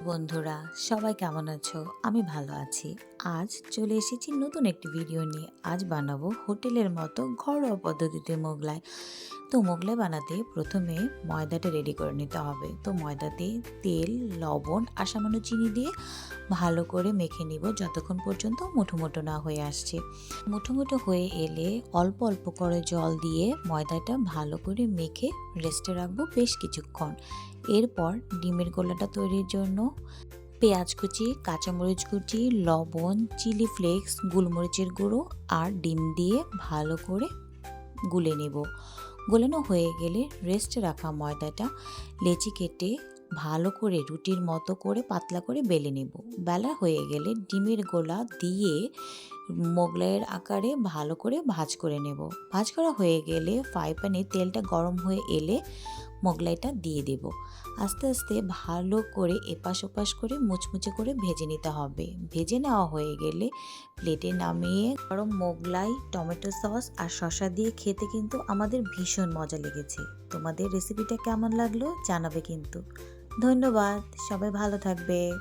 বন্ধুরা, সবাই কেমন আছো? আমি ভালো আছি। আজ চলে এসেছি নতুন একটি ভিডিও নিয়ে। আজ বানাবো হোটেলের মতো ঘরোয়া পদ্ধতিতে মোগলাই। তো মোগলাই বানাতে প্রথমে ময়দাটা রেডি করে নিতে হবে। তো ময়দাতে তেল, লবণ আর সামান্য চিনি দিয়ে ভালো করে মেখে নিব যতক্ষণ পর্যন্ত মুঠো মুঠো না হয়ে আসছে। মুঠো মুঠো হয়ে এলে অল্প অল্প করে জল দিয়ে ময়দাটা ভালো করে মেখে রেস্টে রাখবো বেশ কিছুক্ষণ। এরপর ডিমের গোলাটা তৈরির জন্য পেঁয়াজ কুচি, কাঁচামরিচ কুচি, লবণ, চিলি ফ্লেক্স, গোলমরিচের গুঁড়ো আর ডিম দিয়ে ভালো করে গুলে নেব। গোলানো হয়ে গেলে রেস্টে রাখা ময়দাটা লেচি কেটে ভালো করে রুটির মতো করে পাতলা করে বেলে নেব। বেলা হয়ে গেলে ডিমের গোলা দিয়ে মোগলাইয়ের আকারে ভালো করে ভাঁজ করে নেব। ভাঁজ করা হয়ে গেলে ফ্রাই প্যানে তেলটা গরম হয়ে এলে মোগলাইটা দিয়ে দেব। আস্তে আস্তে ভালো করে এপাশ ওপাশ করে মুচমুচে করে ভেজে নিতে হবে। ভেজে নেওয়া হয়ে গেলে প্লেটে নামিয়ে গরম মোগলাই, টমেটো সস আর শসা দিয়ে খেতে কিন্তু আমাদের ভীষণ মজা লেগেছে। তোমাদের রেসিপিটা কেমন লাগলো জানাবে কিন্তু। ধন্যবাদ, সবাই ভালো থাকবে।